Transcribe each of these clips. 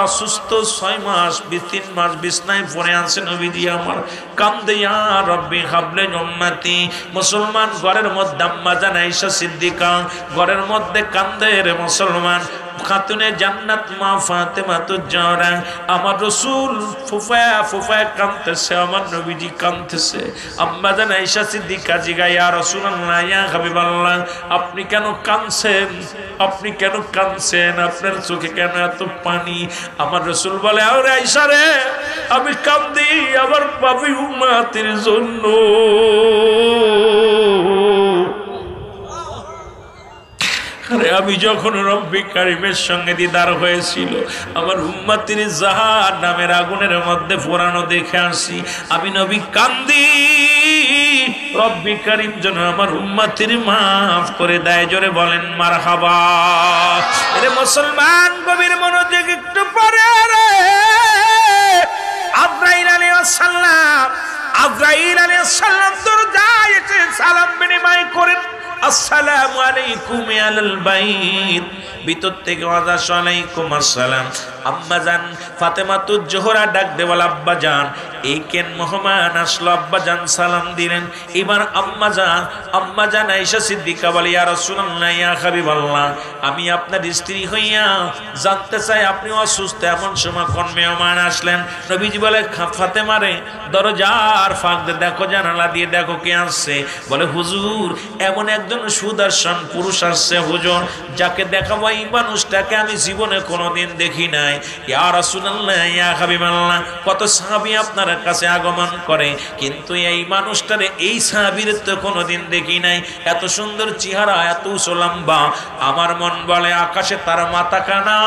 অসুস্থ 6 মাস 3 মাস বিছনায় পড়ে আছে নবীজি আমার কান্দে ইয়া রব্বি হাবলি উম্মতি মুসলমান ঘরের মধ্যে আম্মা জান আয়েশা সিদ্দিকা ঘরের মধ্যে কান্দে রে মুসলমান খাতুনে জান্নাত মা ফাতেমা তুজ্জারা আমার রাসূল ফুফা কাঁদতেছে আমার নবীজি কাঁদতেছে আম্মা জান আয়েশা সিদ্দিকা জিজ্ঞাসা ইয়া রাসূলুল্লাহ ইয়া হাবিবাল্লাহ আপনি কেন কাঁদছেন আপনার চোখে কেন এত পানি আমার রাসূল বলে আরে আয়েশা রে আমি কাঁদি আমার পাপী উম্মতের জন্য আমি যখন রব্বি কারিমের সঙ্গে দিদার হয়েছিল আমার উম্মতের জাহান্নামের আগুনের মধ্যে পোড়ানো দেখে আসি আমি নবী কান্দি রব্বি কারিম যেন আমার উম্মতের মাফ করে দেয় জোরে বলেন মারহাবা এরে মুসলমান গভীর মনোযোগ একটু পরে রে আজরাইল আলাইহিস সালাম দরজায় এসে সালাম বিনিময় করেন আসসালামু আলাইকুম আলাল বাইত ভিতর থেকে ওয়াজ আলাইকুম আসসালাম আম্মা জান ফাতেমা তুজ জোহরা ডাক দে বল আব্বা জান এই কেন মেহমান আসলো আব্বা জান সালাম দিলেন এবার আম্মা জান আয়েশা সিদ্দিকা বলে ইয়া রাসূলুল্লাহ ইয়া হাবিবাল্লাহ আমি আপনার স্ত্রী হইয়া জানতে চাই আপনি অসুস্থ এমন সময় কোন মেহমান আসলেন নবীজি বলে ফাতেমা রে দরজার ফাঁক দিয়ে দেখো জানালা দিয়ে দেখো কে আসছে বলে হুজুর এমন একজন সুদর্শন পুরুষ আসছে হুজুর যাকে দেখাবো এই মানুষটাকে আমি জীবনে কোনোদিন দেখি নাই ইয়া রাসূলুল্লাহ ইয়া হাবিবাল্লাহ কত সাহাবী আপনার কাছে আগমন করে কিন্তু এই মানুষটারে এই সাহাবীর তো কোনোদিন দেখি নাই এত সুন্দর চেহারা এত লম্বা আমার মন বলে আকাশে তার মাথা কানা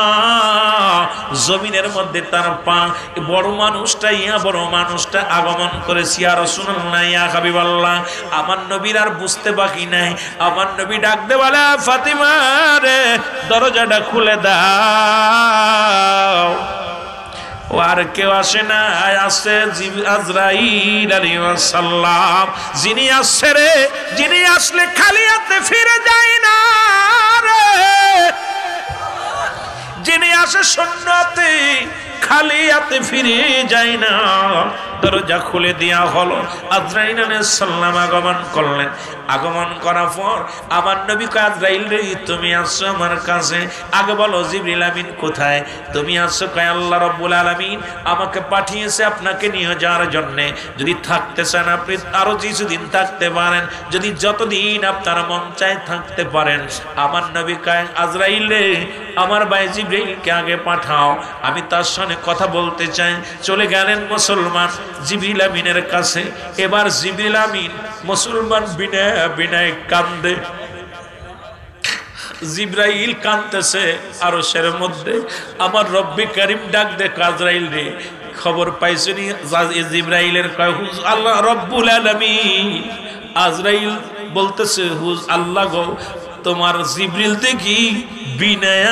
জমিনের মধ্যে তার পা বড় মানুষটা আগমন করেছে ইয়া রাসূলুল্লাহ ইয়া হাবিবাল্লাহ আমার নবীর আর বুঝতে বাকি নাই আমার নবী ডাক দে বলে ফাতিমা রে দরজাটা খুলে দাও আর কেউ আসে না আসছে আজরাইল আলাইহিস সালাম যিনি আসছে রে যিনি আসলে খালি হাতে ফিরে যায় না রে যিনি আসে শূন্যতে খালি হাতে ফিরে যায় না দরজা খুলে দেয়া হলো আজরাইল আলাইহিস সালাম আগমন করলেন আগমন করার পর আমার নবী কয় আজরাইল রে তুমি আসছো আমার কাছে আগে বলো জিবরিল আমিন কোথায় তুমি আসছো কয় আল্লাহ রাব্বুল আলামিন আমাকে পাঠিয়েছে আপনাকে নিয়ে যাওয়ার জন্য যদি থাকতে চান আপনি আরো কিছুদিন থাকতে পারেন যদি যতদিন আপনার মন চায় থাকতে পারেন আমার নবী কয় আজরাইল রে আমার ভাই জিবরিলকে আগে পাঠাও আমি তার সঙ্গে কথা বলতে চাই চলে গেলেন মুসলমান জিবরিল আমিনের কাছে এবার জিবরিল আমিন মুসলমান বিনয় কান্দে জিবরাইল কাঁদতেছে আরশের মধ্যে আমার রব্বি কারীম ডাক দে আজরাইল রে খবর পাইছনি জিবরাইলের কয় আল্লাহ রব্বুল আলামিন আজরাইল বলতেছে হুজ আল্লাহ গো তোমার জিবরিল দেখি বিনয়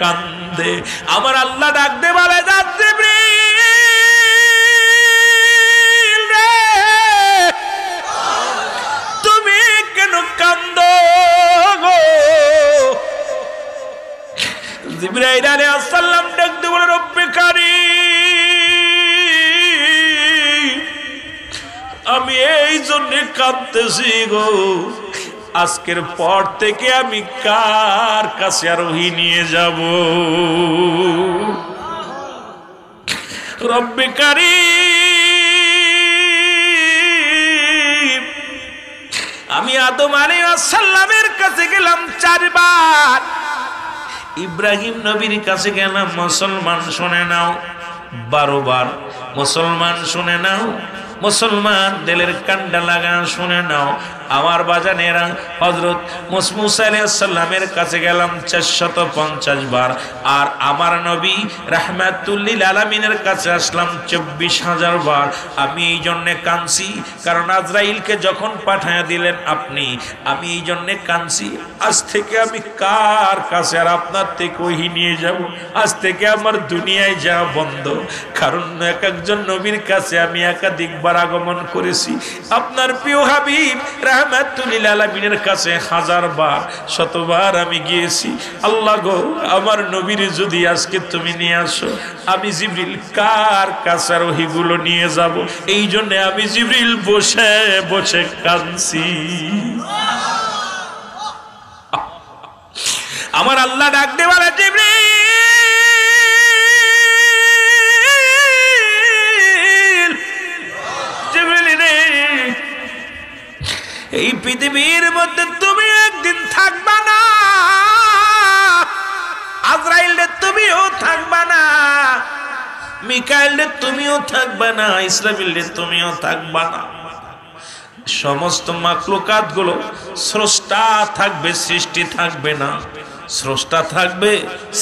কান্দে আমার আল্লাহ ডাক দে বলে যা জিবরিল রে তুমি কেন কান্দো গো জিবরাইল আলাইহিস সালাম ডাক দে বলে রব্বে কারীম আমি এই জন্য কাঁদতেছি গো আজকের পর থেকে আমি কার কাছে আরোহী নিয়ে যাব রব্বে কারীম আমি আদম আলাইহিস সালামের কাছে গেলাম 4 বার ইব্রাহিম নবীর কাছে গেলাম মুসলমান শুনে নাও 12 বার মুসলমান শুনে নাও মুসলমান দিলের কান্ডা লাগা শুনে নাও আমার বাজানেরা হযরত মুসা আলাইহিস সালামের কাছে গেলাম 450 বার আর আমার নবী রাহমাতুল লিল আলামিনের কাছে আসলাম 24000 বার আমি এই জন্য কাঁদছি কারণ আজরাইলকে যখন পাঠায়া দিলেন আপনি আমি এই জন্য কাঁদছি আজ থেকে আমি কার কাছে আর আপনার থেকে ওহী নিয়ে যাব আজ থেকে আমার দুনিয়ায় যাওয়া বন্ধ কারণ একজন নবীর কাছে আমি একাধিকবার আগমন করেছি আপনার প্রিয় হাবিব রাহমাতুল লিল আলামিনের কাছে হাজারবার শতবার আমি গিয়েছি। আল্লাহ গো, আমার নবীর যদি আজকে তুমি নিয়ে আসো, আমি জিবরিল কার কাছে ওহীগুলো নিয়ে যাব? এই জন্য আমি জিবরিল বসে বসে কাঁদছি। আমার আল্লাহ ডাক দিয়ে বলে, জিবরিল, জিবরিল রে, এই পৃথিবীর মধ্যে তুমি একদিন থাকবা না, আজরাইল রে তুমিও থাকবা না, মিকাইল রে তুমিও থাকবা না, ইসরাফিল রে তুমিও থাকবা না। সমস্ত মাখলুকাত গুলো স্রষ্টা থাকবে, সৃষ্টি থাকবে না। স্রষ্টা থাকবে,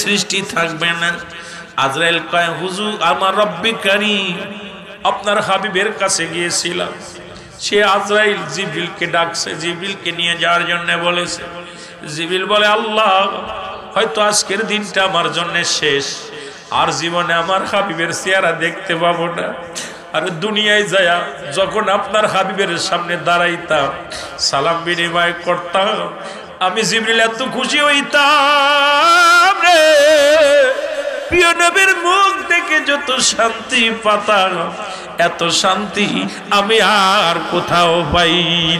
সৃষ্টি থাকবে না। আজরাইল কয়, হুজুর আমার রব্বি কারীম, আপনার হাবিবের কাছে গিয়েছিলাম, সে আজরাইল জিবরিলকে ডাকছে, জিবরিলকে নিয়ে যাওয়ার জন্য বলেছে। জিবরিল বলে, আল্লাহ হয়তো আজকের দিনটা আমার জন্য শেষ, আর জীবনে আমার হাবিবের চেহারা দেখতে পাবো না। আর দুনিয়ায় যায়া যখন আপনার হাবিবের সামনে দাঁড়াইতাম, সালাম বিনিময় করতাম, আমি জিবরিল এত খুশি হইতাম রে, প্রিয় নবীর মুখ দেখে যত শান্তি পাতাম, এত শান্তি আমি আর কোথাও পাই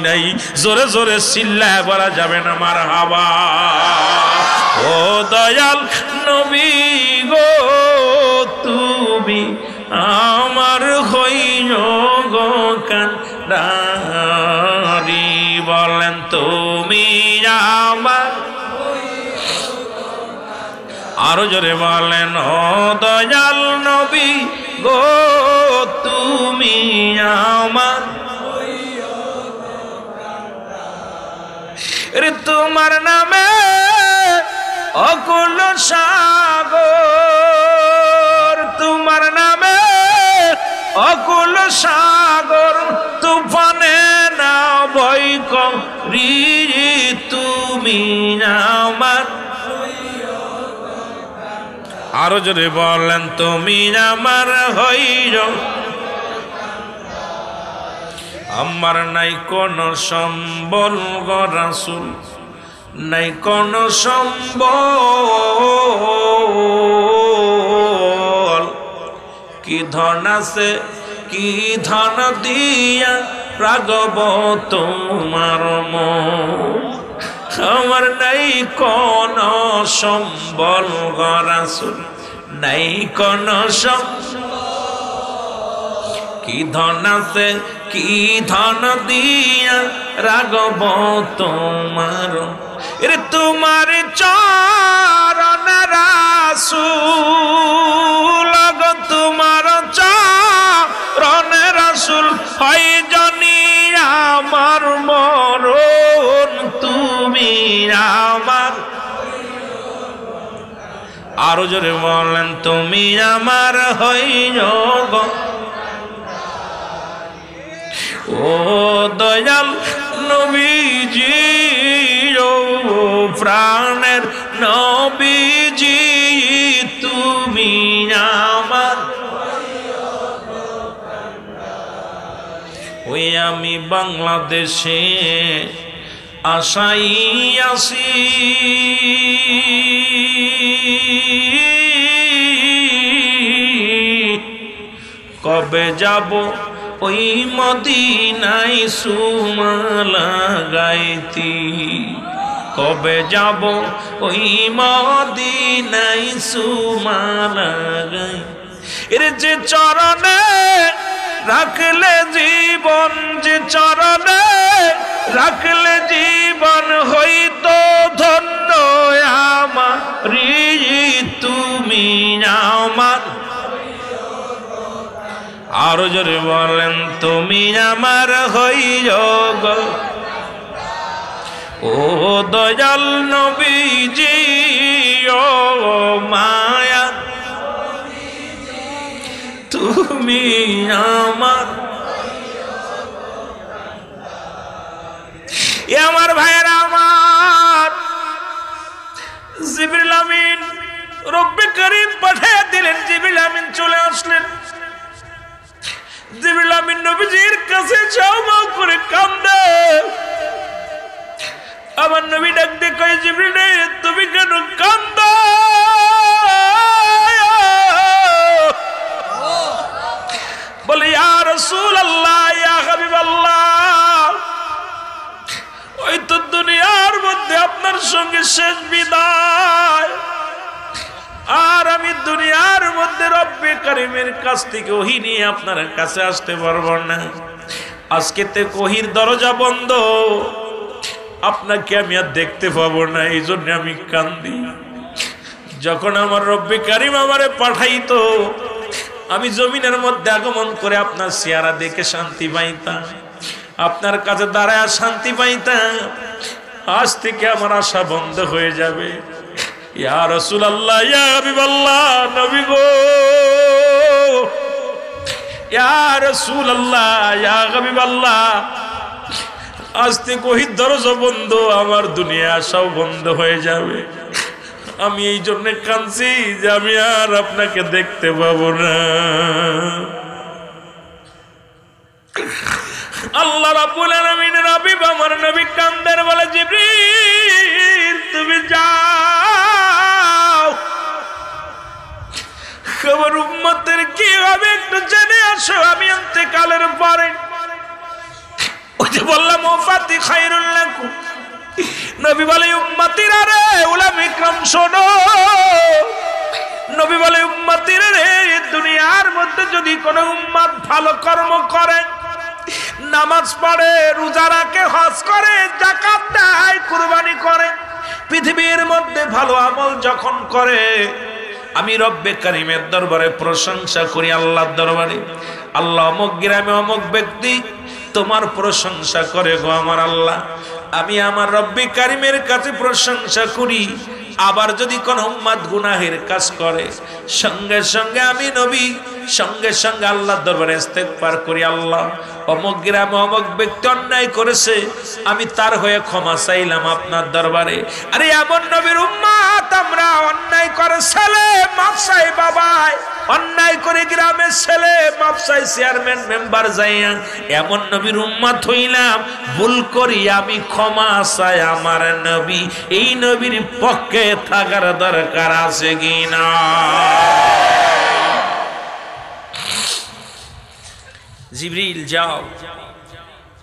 নাই। জোরে জোরে চিল্লায় বলা যাবে না মারহাবা। ও দয়াল নবী গো, তুমি আমার হইও গো কান্ডারি, বলেন তুমি আমার, আরো জোরে বলেন, ও দয়াল নবী গো, তুমি আমার, রে তোমার নামে অকুল সাগর, তোমার নামে অকুল সাগর, তুফানে না ভয় করি, তুমি আমার, আরো জোরে বলেন, তুমি আমার হইও, আমার নাই কোন সম্বল গো রাসূল, নাই কোন সম্বল, কি ধন আছে, কি ধন দিয়া রাগব তোমার মন, আমার নাই কোন সম্বল গো রাসূল, নাই কোন কি ধন আছে, কি ধন দিয়া রাগব তোমার, এরে তোমার চরণ রাসূল, তোমার চরণ রাসূল, হয় জানি আমার মরণ, তুমি আমার, আরো জোরে বলেন, তুমি আমার হইও গো, ও দয়াল নবীজি, ও প্রাণের নবীজি, তুমি আমার, ওই আমি বাংলাদেশে আশাই আছি, কবে যাব ওই মদিনায় সুমা লাগাইতি, কবে যাব ওই মদিনায় সুমা লাগাই, এর যে চরণে রাখলে জীবন, যে চরণে রাখলে জীবন, হইতো ধন্য আমার, তুমি আমার, আরো জোরে বলেন, তুমি আমার হইও গো, ও দয়াল নবীজি, ও মায়া, তুমি আমার, এ আমার ভাইয়েরা আমার, জিবরিল আমিন রব্বে করিম পাঠিয়ে দিলেন, জিবরিল আমিন চলে আসলেন। জিবরিল আমিন নবীজির কাছে চাও করে কান্দে, আমার নবী ডাক দিয়ে কয় জিবরিল তুমি কেন কান্দো? বলে ইয়া রাসূলুল্লাহ ইয়া হাবিবাল্লাহ, ওই তো দুনিয়ার মধ্যে আপনার সঙ্গে শেষ বিদায়, আর আমি দুনিয়ার মধ্যে রব্বে কারিমের কাছ থেকে ওহী নিয়ে আপনার কাছে আসতে পারবো না। আজকে তে ওহীর দরজা বন্ধ, আপনাকে আমি আর দেখতে পাবো না, এই জন্য আমি কান্দি। যখন আমার রব্বে কারিম আমারে পাঠাইতো, আমি জমিনের মধ্যে আগমন করে আপনার চেহারা দেখে শান্তি পাইতাম, আপনার কাছে দাঁড়ায় শান্তি পাইতাম। আজ থেকে আমার আশা বন্ধ হয়ে যাবে। ইয়া রাসূলুল্লাহ ইয়া হাবিবাল্লাহ, নবী গো, ইয়া রাসূলুল্লাহ ইয়া হাবিবাল্লাহ, আজ থেকে ওই দরজা বন্ধ, আমার দুনিয়া আশাও বন্ধ হয়ে যাবে। আমি এই জন্য কাঁদছি যে আমি আর আপনাকে দেখতে পাবো না। আল্লাহ রাব্বুল আলামিনের হাবিব আমার নবী কান্দের বলে জিবরিল তুমি যাও, আমার উম্মতের কি হবে একটু জেনে আসো, আমি ইন্তেকালের পরে। ওই যে বললাম ওয়াফাতি খায়রুল লাকুম, নবী বলে উম্মতিরা রে, উলামা ইকরাম শোনো, নবী বলে উম্মতিরা রে, দুনিয়ার মধ্যে যদি কোন উম্মত ভালো কর্ম করে, নামাজ পড়ে, রোজা রাখে, হজ করে, যাকাত দেয়, কুরবানি করে, পৃথিবীর মধ্যে ভালো আমল যখন করে, আমি রব্বে কারিমের দরবারে প্রশংসা করি, আল্লাহর দরবারে, আল্লাহ অমুক গ্রামে অমুক ব্যক্তি তোমার প্রশংসা করে গো আমার আল্লাহ। আমি আমার রব্বে কারিমের কাছে প্রশংসা করি। আবার যদি কোন উম্মত গুনাহের কাজ করে, সঙ্গে সঙ্গে আমি নবী সঙ্গে সঙ্গে আল্লাহর দরবারে ইস্তেগফার করি, আল্লাহ অমুক গ্রামে অমুক ব্যক্তি অন্যায় করেছে, আমি তার হয়ে ক্ষমা চাইলাম আপনার দরবারে। আরে এমন নবীর উম্মত আমরা, অন্যায় করে ছেলে মাফ চাই বাবাই, অন্যায় করে গ্রামের ছেলে মাফ চাই চেয়ারম্যান মেম্বার যাইয়া, এমন নবীর উম্মত হইলাম, ভুল করি আমি ক্ষমা চাই আমার নবী। এই নবীর পক্ষে থাকার দরকার আছে কিনা? জিবরিল যাও,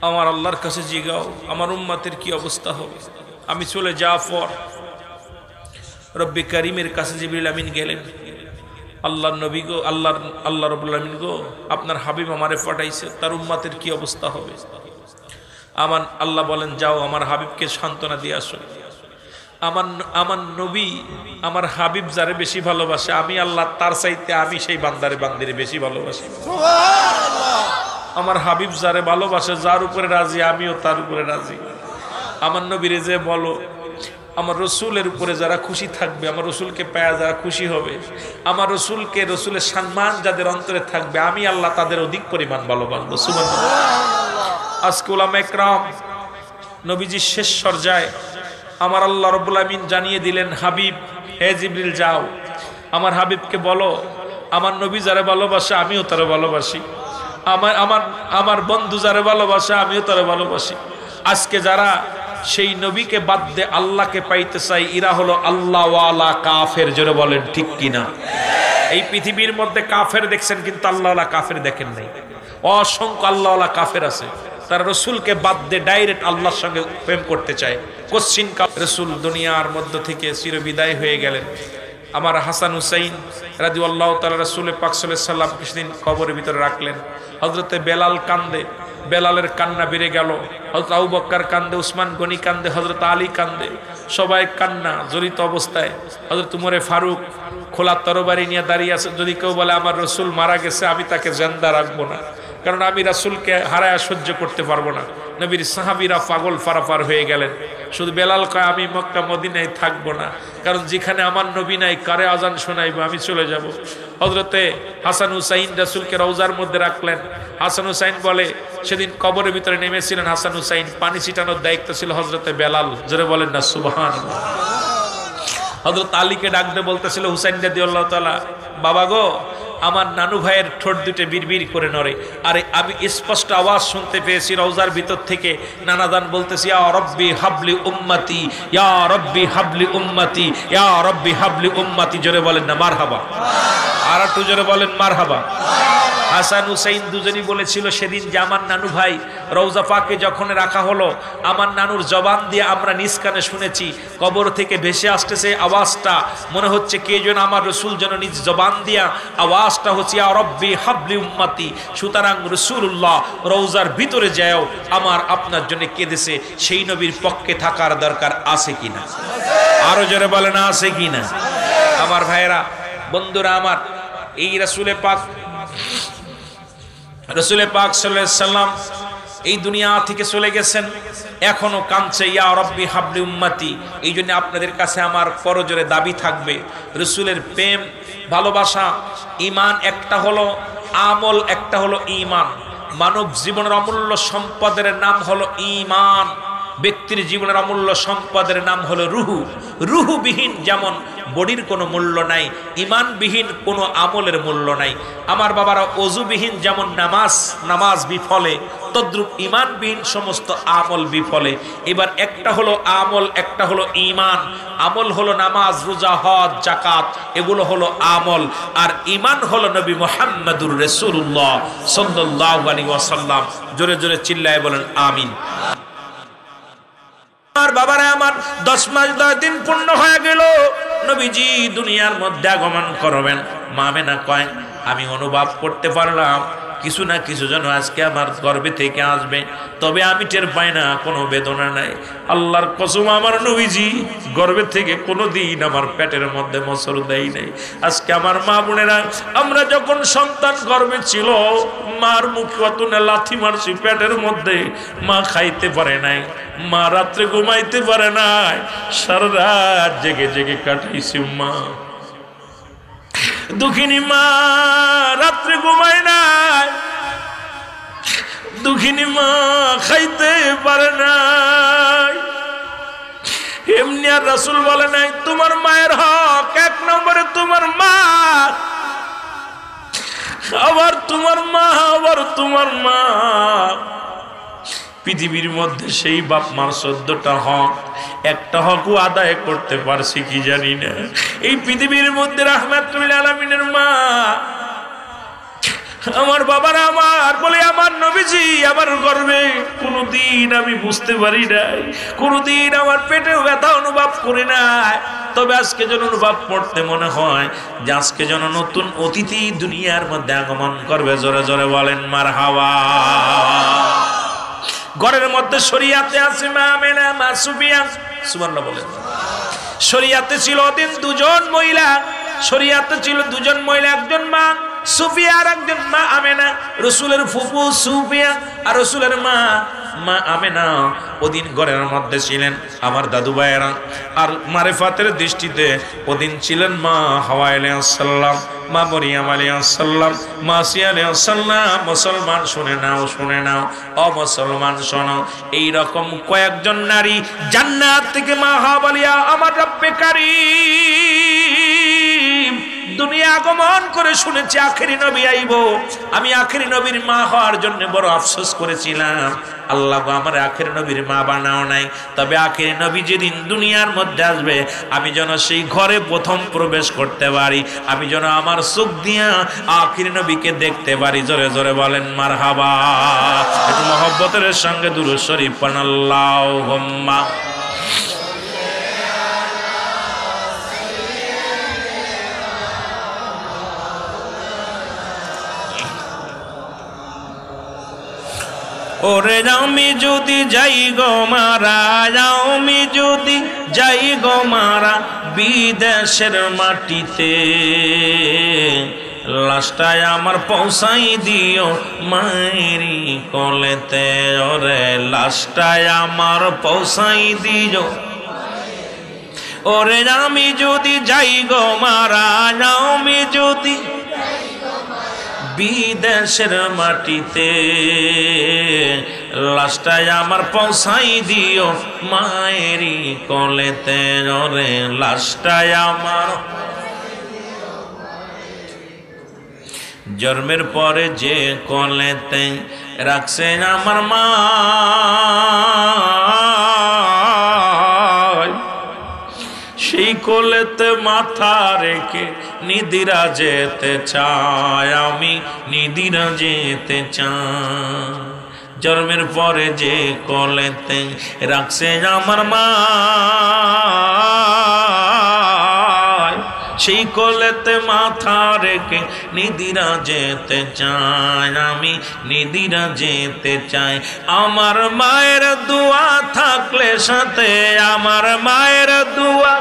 আমার আল্লাহর কাছে জিগাও আমার উম্মতের কি অবস্থা হবে। আমি চলে যাওয়ার পর রব্বে কারিমের কাছে জিবরিল আমিন গেলেন, আল্লাহর নবী গো, আল্লাহ রাব্বুল আলামিন গো, আপনার হাবিব আমারে পাঠাইছে, তার উম্মতের কি অবস্থা হবে। আমার আল্লাহ বলেন যাও আমার হাবিবকে সান্ত্বনা দিয়ে আসো। আমার নবী আমার হাবিব যারে বেশি ভালোবাসে, আমি আল্লাহ তার চাইতে আমি সেই বান্দারে বেশি ভালোবাসি। আমার হাবিব যারে ভালোবাসে, যার উপরে রাজি, আমিও তার উপরে রাজি। আমার নবীরে যে বলো, আমার রসুলের উপরে যারা খুশি থাকবে, আমার রসুলকে পায়া যারা খুশি হবে, আমার রসুলকে, রসুলের সম্মান যাদের অন্তরে থাকবে, আমি আল্লাহ তাদের অধিক পরিমাণ ভালোবাসবো। সুবহানাল্লাহ। আজকে উলামা ইকরাম নবীজির শেষ সরজায় আমার আল্লাহ রাব্বুল আমিন জানিয়ে দিলেন, হাবিব হে জিবরিল যাও আমার হাবিবকে বলো, আমার নবী যারা ভালোবাসে আমিও তারা ভালোবাসি, আমার বন্ধু যারা ভালোবাসে আমিও তারা ভালোবাসি। আজকে যারা সেই নবীকে বাদ দিয়ে আল্লাহকে পাইতে চাই, এরা হলো আল্লাহওয়ালা কাফের। জোরে বলেন ঠিক কিনা? এই পৃথিবীর মধ্যে কাফের দেখছেন, কিন্তু আল্লাহওয়ালা কাফের দেখেন নাই। অসংখ্য আল্লাহওয়ালা কাফের আছে, তারা রসুলকে বাদ দিয়ে ডাইরেক্ট আল্লাহর সঙ্গে প্রেম করতে চায়। কোশ্চিন রসুল দুনিয়ার মধ্য থেকে চিরবিদায় হয়ে গেলেন। আমার হাসান হুসাইন রাদিয়াল্লাহু তাআলা রাসূল পাক সাল্লাল্লাহু আলাইহি ওয়াসাল্লাম কিছুদিন কবরের ভিতরে রাখলেন। হযরতে বেলাল কান্দে, বেলালের কান্না বেড়ে গেল। হযরত আবু বকর কান্দে, উসমান গনি কান্দে, হযরত আলী কান্দে, সবাই কান্না জড়িত অবস্থায়। হযরত উমরে ফারুক খোলা তরবারি নিয়ে দাঁড়িয়ে আছে। যদি কেউ বলে আমার রসুল মারা গেছে, আমি তাকে জিন্দা রাখবো না, কারণ আমি রাসূলকে হারায়া সহ্য করতে পারবো না। নবীর সাহাবীরা পাগল ফারাফার হয়ে গেলেন। শুধু বেলাল কয় আমি মক্কা মদিনায় থাকবো না, কারণ যেখানে আমার নবী নাই কারে আজান শোনাইবো, আমি চলে যাব। হযরতে হাসান হুসাইন রাসূলকে রওজার মধ্যে রাখলেন। হাসান হুসাইন বলে সেদিন কবরের ভিতরে নেমেছিলেন হাসান হুসাইন, পানি ছিটানোর দায়িত্ব ছিল হযরতে বেলাল। জোরে বলেন না সুবহানাল্লাহ। হযরত আলীকে ডাকতে বলতেছিল হুসাইন রাদিয়াল্লাহু তাআলা, বাবা গো আমার নানু ভাইয়ের ঠোঁট দুটো বিড়বিড় করে নড়ে। আরে আমি স্পষ্ট আওয়াজ শুনতে পেয়েছি রওজার ভিতর থেকে নানাদান বলতেছি, ইয়া রব্বি হাবলি উম্মতি, ইয়া রব্বি হাবলি উম্মতি, ইয়া রব্বি হাবলি উম্মতি। জোরে বলেন না মারহাবা, আর একটু জোরে বলেন মারহাবা। হাসান হুসাইন দুজনই বলেছিল সেদিন যে আমার নানু ভাই রওজা পাকে যখন রাখা হলো, আমার নানুর জবান দিয়ে আমরা নিজ কানে শুনেছি, কবর থেকে ভেসে আসতেছে আওয়াজটা, মনে হচ্ছে কে যেন আমার রসুল যেন নিজ জবান দিয়া আওয়াজটা হচ্ছে ইয়া রব্বি হাবলি উম্মতি। সুতরাং রসুল্লাহ রওজার ভিতরে যাও আমার আপনার জন্য কেঁদেছে, সেই নবীর পক্ষে থাকার দরকার আছে কিনা? আরো জোরে বলেন আছে কিনা? আমার ভাইয়েরা, বন্ধুরা আমার, এই রসুলে পাক সাল্লাল্লাহু আলাইহি সাল্লাম এই দুনিয়া থেকে চলে গেছেন, এখনো কাঁদছে ইয়া রব্বি হাবলি উম্মতি। এই জন্য আপনাদের কাছে আমার করজোরে দাবি থাকবে, রসুলের প্রেম ভালোবাসা, ঈমান একটা হলো, আমল একটা হলো ঈমান। মানব জীবনের অমূল্য সম্পদের নাম হলো ঈমান, ব্যক্তির জীবনের অমূল্য সম্পদের নাম হলো রুহু। রুহুবিহীন যেমন বডির কোনো মূল্য নাই, ঈমানবিহীন কোনো আমলের মূল্য নাই। আমার বাবারা, ওযুবিহীন যেমন নামাজ বিফলে, তদ্রূপ ঈমানবিহীন সমস্ত আমল বিফলে। এবার একটা হলো আমল, একটা হলো ঈমান। আমল হলো নামাজ, রোজা, হজ, যাকাত, এগুলো হলো আমল। আর ঈমান হলো নবী মুহাম্মদুর রাসূলুল্লাহ সাল্লাল্লাহু আলাইহি ওয়াসাল্লাম। জোরে জোরে চিল্লায় বলেন আমিন। আমার বাবারা আমার, 10 মাস 10 দিন পূর্ণ হয়ে গেল, নবীজি দুনিয়ার মধ্যে আগমন করবেন। মা আমেনা কয়, আমি অনুভব করতে পারলাম কিছু না কিছু যেন আজকে আমার গর্ভে থেকে আসবে, তবে আমি টের পাই না, কোনো বেদনা নাই। আল্লাহর কসম, আমার নবীজি গর্ভে থেকে কোনোদিন আমার পেটের মধ্যে মোচড় দেয় নাই। আজকে আমার মা বোনেরা, আমরা যখন সন্তান গর্ভে ছিল, মার মুখে অত না লাথি মারছি পেটের মধ্যে, মা খাইতে পারে নাই, মা রাত্রে ঘুমাইতে পারে নাই, সারা রাত জেগে জেগে কাটাইছি। মা দুঃখিনী মা রাত্রে ঘুমায় নাই, দুঃখিনী মা খাইতে পারে নাই। এমনি আর রাসূল বলে নাই তোমার মায়ের হক 1 নম্বরে তোমার মা, আবার তোমার মা, আবার তোমার মা। পৃথিবীর মধ্যে সেই বাপ মার 14টা হক, একটা হকও আদায় করতে পারছি কি জানি না। এই পৃথিবীর মধ্যে রাহমাতুল আলামিনের মা, আমার বাবারা আমার বলে, আমার নবীজি আমার গর্ভে কোনোদিন আমি বুঝতে পারি নাই, কোনোদিন আমার পেটে ব্যথা অনুভব করি নাই। তবে আজকে যেন অনুভব করতে মনে হয় যে আজকে যেন নতুন অতিথি দুনিয়ার মধ্যে আগমন করবে। জোরে জোরে বলেন মারহাবা। ঘরের মধ্যে শরিয়াতে আছে মা আমেনা, মা সুফিয়া, সুবহানাল্লাহ বলেন। শরিয়াতে ছিল ওদিন 2 জন মহিলা, শরিয়াতে ছিল 2 জন মহিলা, একজন মা সুফিয়া আর একজন মা আমেনা। রসুলের ফুফু সুফিয়া আর রসুলের মা আমেনা ওদিন ঘরের মধ্যে ছিলেন আমার দাদু ভাইয়েরা। আর মারেফাতের দৃষ্টিতে ওদিন ছিলেন মা হাওয়া আলাইহিস সালাম, মা মরিয়ম আলাইহিস সালাম, মা আসিয়া আলাইহিস সালাম। মুসলমান শুনে নাও, শুনে নাও, অমুসলমান শোনো। এইরকম কয়েকজন নারী জান্নাত থেকে মা হাওয়া বলিয়া আমার রব্বে কারীম দুনিয়া আগমন করে শুনেছি আখেরি নবী আইব। আমি আখেরি নবীর মা হওয়ার জন্য বড় আফসোস করেছিলাম, আল্লাহ আমার আখেরি নবীর মা বানাও নাই। তবে আখেরি নবী যেদিন দুনিয়ার মধ্যে আসবে, আমি যেন সেই ঘরে প্রথম প্রবেশ করতে পারি, আমি যেন আমার চোখ দিয়া আখেরি নবীকে দেখতে পারি। জোরে জোরে বলেন মারহাবা। একটু মহব্বতের সঙ্গে দুরূদ শরীফ পড়ুন, আল্লাহুম্মা। ওরে আমি যদি যাই গো মারা, আমি যদি যাই গো মারা বিদেশের মাটিতে, লাশটায় আমার পৌঁছাই দিও মায়েরি কোলেতে। ওরে লাশটায় আমার পৌঁছাই দিও। ওরে আমি যদি যাই গো মারা, আমি যদি বিদেশের মাটিতে, লাশটায় আমার পৌঁছাই দিও মায়েরি কোলেতে। ওরে লাশটায় আমার। জন্মের পরে যে কোলেতে রাখছে আমার মা, সেই কোলেতে মাথা রেখে নিদিরা যেতে চাই, আমি নিদিরা যেতে চাই। জন্মের পরে যে কোলেতে রাখছে আমার মা, সেই কোলেতে মাথা রেখে নিদিরা যেতে চাই, আমি নিদিরা যেতে চাই। আমার মায়ের দোয়া থাকলে সাথে, আমার মায়ের দোয়া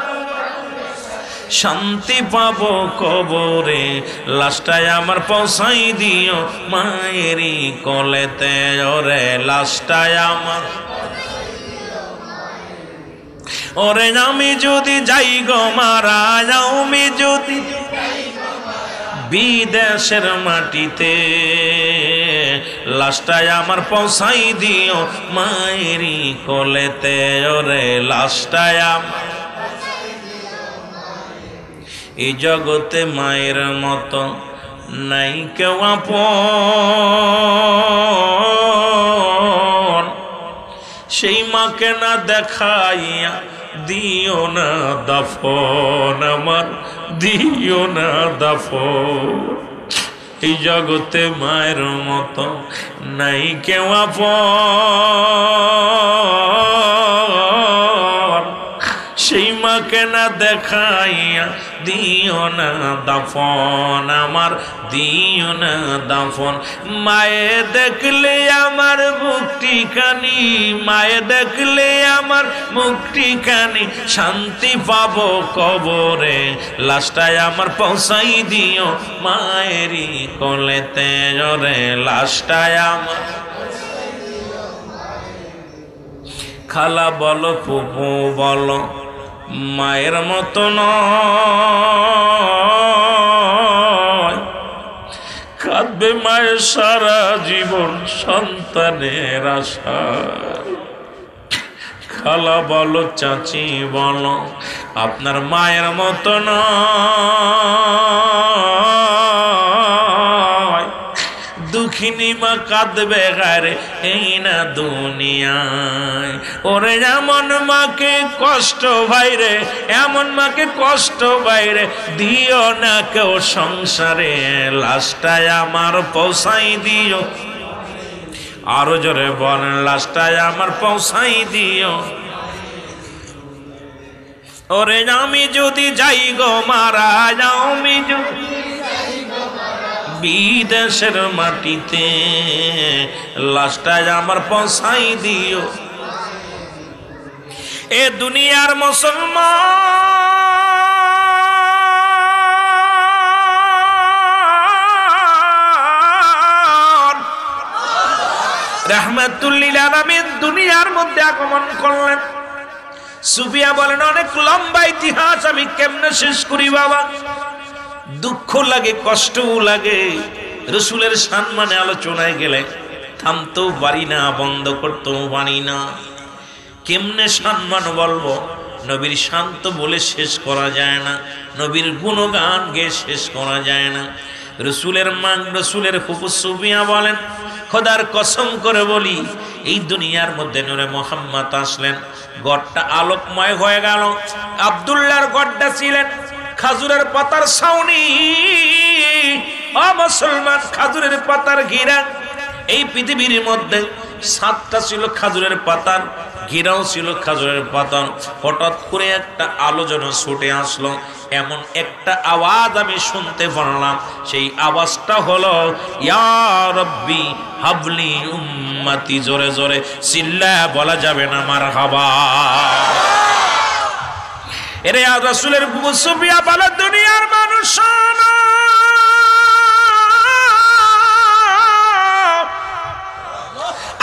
শান্তি পাবো কবরে, লাশটায় আমার পৌঁছাই দিও মায়েরই কোলেতে, ওরে লাশটায় আমার, ওরে আমি যদি যাই গো মারা, আমি যদি বিদেশের মাটিতে, লাশটায় আমার পৌঁছাই দিও মায়েরই কোলেতে, ওরে লাশটায় আমার। এই জগতে মায়ের মতো নাই কেউ আপন, সেই মাকে না দেখাইয়া দিও না দাফন, আমার দিও না দাফন। এই জগতে মায়ের মতো নাই কেউ আপন, সেই মাকে না দেখাইয়া দিও না দাফন, আমার দিও না দাফন। মায়ে দেখলে আমার মুক্তি খানি, মায়ে দেখলে আমার মুক্তি খানি, শান্তি পাবো কবরে, লাশটায় আমার পৌঁছাই দিও মায়েরই কোলেতে, ওরে লাশটায় আমার। খালা বলো ফুফু বলো মায়ের মতো নয়, কাঁদবে মায়ের সারা জীবন সন্তানের আশা। খালা বলো চাচি বলো আপনার মায়ের মতো নয়, দুঃখিনী মা কাঁদবে গারে এই না দুনিয়ায়। ওরে এমন মাকে কষ্ট ভাইরে, এমন মাকে কষ্ট বাইরে দিও না কেউ সংসারে, লাশটায় আমার পৌঁছাই দিও, আরো জোরে বলেন লাশটায় আমার পৌঁছাই দিও। ওরে আমি যদি যাই গো মারা, আমি যদি বিদেশের মাটিতে, লাশটায় আমার পৌঁছাই দিও। এ দুনিয়ার মুসলমান রাহমাতুল্লিল আলামিন দুনিয়ার মধ্যে আগমন করলেন। সুফিয়া বলেন অনেক লম্বা ইতিহাস, আমি কেমনে শেষ করি বাবা, দুঃখ লাগে কষ্টও লাগে। রসুলের সম্মানে আলোচনায় গেলে থামতেও পারি না, বন্ধ করতেও পারি না। কেমনে সম্মান বলবো, নবীর শান্ত বলে শেষ করা যায় না, নবীর গুণগান গেয়ে শেষ করা যায় না। রসুলের মান, রসুলের ফুফু সুফিয়া বলেন খোদার কসম করে বলি, এই দুনিয়ার মধ্যে নূরে মুহাম্মদ আসলেন, গড়টা আলোকময় হয়ে গেল। আব্দুল্লাহর গড়টা ছিলেন খাজুরের পাতার ছাউনি, ও মুসলমান খাজুরের পাতার ঘিরা। এই পৃথিবীর মধ্যে সাতটা ছিল খাজুরের পাতার, ঘিরাও ছিল খাজুরের পাতা। হঠাৎ করে একটা আলো যেন ছুটে আসলো, এমন একটা আওয়াজ আমি শুনতে পারলাম। সেই আওয়াজটা হলো ইয়া রাব্বি হাবলি উম্মতি। জোরে জোরে চিল্লায়া বলা যাবে না মারহাবা। এরে রাসূলের সুফিয়া বলে দুনিয়ার মানুষ,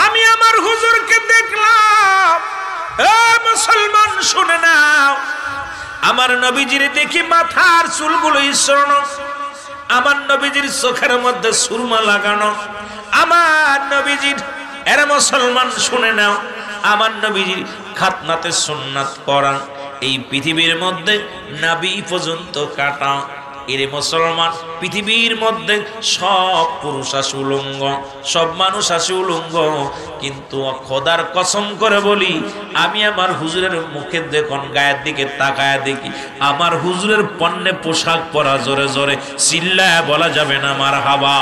আমি আমার হুজুরকে দেখলাম। এ মুসলমান শুনে নাও, আমার নবীজির দেখি মাথার চুলগুলো স্বর্ণ, আমার নবীজির চোখের মধ্যে সুরমা লাগানো, আমার নবীজির, এর মুসলমান শুনে নাও, আমার নবীজির খাতনাতে সুন্নাত করা, এই পৃথিবীর মধ্যে নাভি পর্যন্ত কাটা, এরে মুসলমান, পৃথিবীর মধ্যে সব পুরুষ আছে উলঙ্গ, সব মানুষ আছে উলঙ্গ, কিন্তু খোদার কসম করে বলি, আমি আমার হুজুরের মুখে দেখুন, গায়ের দিকে তাকায় দেখি, আমার হুজুরের পণ্যে পোশাক পরা, জোরে জোরে চিল্লায় বলা যাবে না মারহাবা।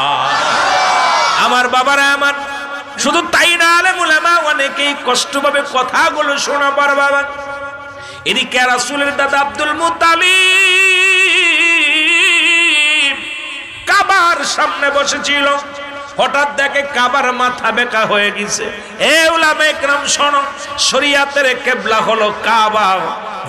আমার বাবারা আমার, শুধু তাই না, আলেম উলামা অনেকেই কষ্ট পাবে কথাগুলো শোনা পার বাবা। এদিকে রাসূলের দাদা আব্দুল মুত্তালিব কাবার সামনে বসেছিল, হঠাৎ দেখে কাবার মাথা বেঁকা হয়ে গেছে। এ উলামা ইকরাম শোনো, শরীয়তের কিবলা হলো কাবা,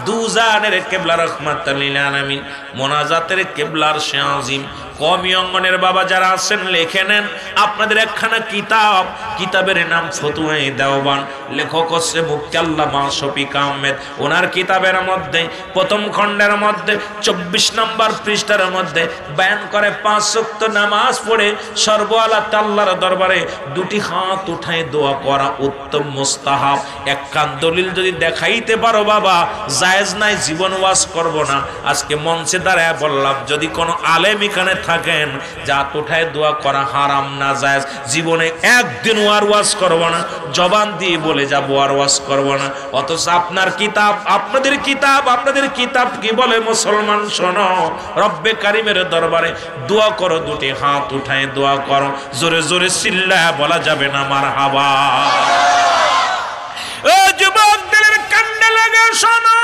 দুজানের কিবলা রাহমাতুল লিল আলামিন, মোনাজাতের কিবলার শাজিম। কওমি অঙ্গনের বাবা যারা আছেন লিখে নেন, আপনাদের একখানা কিতাব, কিতাবের নাম ফতুয়ায়ে দেওবান, লেখক হচ্ছে মুফতি আল্লামা শফিক আহমেদ। ওনার কিতাবের মধ্যে প্রথম খণ্ডের মধ্যে 24 নম্বর পৃষ্ঠার মধ্যে বয়ান করে 5 ওয়াক্ত নামাজ পড়ে সর্বআলা আল্লাহর দরবারে দুটি হাত উঠায় দোয়া করা উত্তম মুস্তাহাব। একখান দলিল যদি দেখাইতে পারো বাবা, জায়েজ নাই, জীবন ওয়াজ করব না। আজকে মঞ্চে দাঁড়ায় বললাম, যদি কোনো আলেম এখানে থাকেন, জাত উঠায় দোয়া করা হারাম না জায়েজ, জীবনে একদিন আর ওয়াজ করব না, জবান দিয়ে বলে যাব আর ওয়াজ করব না। অথচ আপনার কিতাব, আপনাদের কিতাব কি বলে? মুসলমান শোনো, রব্বে কারিমের দরবারে দোয়া করো, দুটি হাত উঠায় দোয়া করো, জোরে জোরে চিল্লায় বলা যাবে না মারহাবা। ও যুবকদের কান্না লাগে শোনো,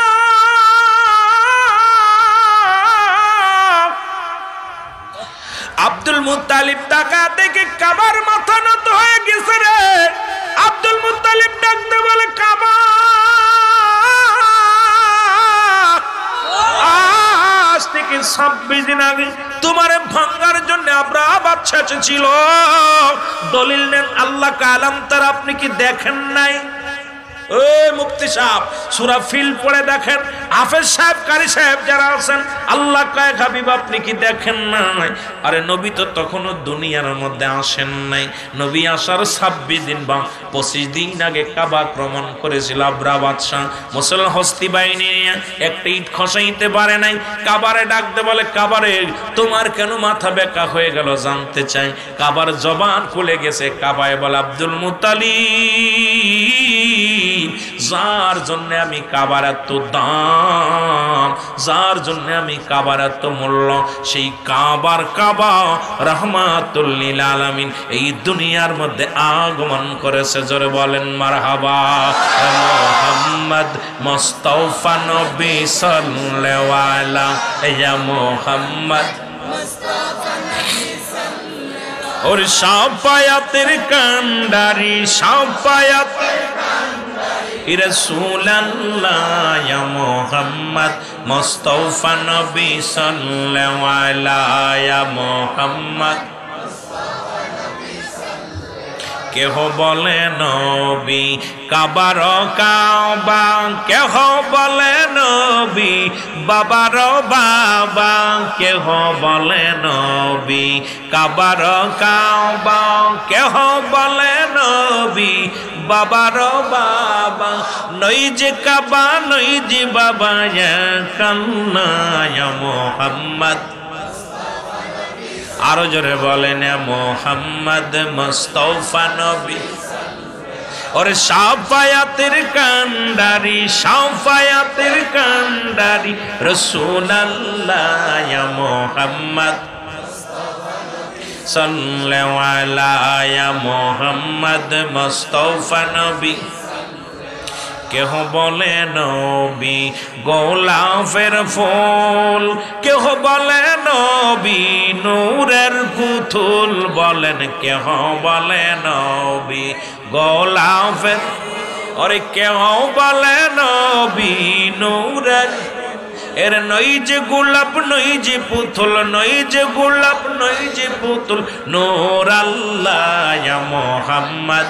আব্দুল মুত্তালিব টাকা দেখে কাবার মাথা নত হয়ে গেছে রে। আব্দুল মুত্তালিব ডাকতে বলে, কাবা আজ থেকে 26 দিন আগে তোমারে ভাঙার জন্য আব্রাহা বাদশা ছিল। দলিল নেন, আল্লাহ কালাম তার, আপনি কি দেখেন নাই? ওই মুফতি সাহেব সূরা ফিল পড়ে দেখেন, হাফেজ সাহেব, কারি সাহেব যারা আছেন, আল্লাহ কয় হাবিব আপনি কি দেখেন নাই? আরে নবী তো তখনও দুনিয়ার মধ্যে আসেন নাই। নবী আসার 26 দিন বা 25 দিন আগে কাবা আক্রমণ করেছিল আব্রাহা বাদশা। মুসলমান হস্তি বাহিনী নিয়ে একটা ইট খসাইতে পারে নাই। কাবারে ডাকতে বলে, কাবারে তোমার কেন মাথা বেঁকা হয়ে গেল জানতে চাই। কাবার জবান খুলে গেছে। কাবায় বলে, আব্দুল মুত্তালিব, যার জন্য আমি কাবার এত দাম, যার জন্য আমি কাবার এত মূল্য, সেই কাবা রাহমাতুল লিল আলামিন এই দুনিয়ার মধ্যে আগমন করেছে। জোরে বলেন মারহাবা। মুহাম্মদ মুস্তাফা নবী সাল্লাল্লাহু আলাইহি ইয়া মুহাম্মদ মুস্তাফা নবী সাল্লাল্লাহু ওর শাফায়াতের কান্ডারি, শাফায়াতের রাসূলুল্লাহ ইয়া মুহাম্মদ মুস্তাফা নবী সাল্লাল্লাহু আলাইহি ইয়া মুহাম্মদ। কেহ বলে নবী কাবার কাবা, কেহ বলে নবী বাবার বাবা, কেহ বলে নবী কাবার কাবা, কেহ বলে নবী বাবার বাবা। নই যে কাবা নই যে বাবা, কান্না ইয়া মুহাম্মদ। আরো জোরে বলেন, মুহাম্মদ মুস্তাফা নবী ওরে শাফায়াতের কান্ডারি, শাফায়াতের কান্ডারি রাসূলুল্লাহ ইয়া মুহাম্মদ সাল্লাল্লাহু আলাইহি ইয়া মুহাম্মদ মুস্তাফা নবী। কেহ বলে নবী গোলাপের ফুল, কেহ বলে নবী নূরের পুতুল, বলেন কেহ বলে নবী গোলাপের, ওরে কেহ বলে নবী নূরের। এর নই যে গোলাপ নই যে পুতুল, নই যে গোলাপ নই যে পুতুল, নূর আল্লাহ ইয়া মুহাম্মদ।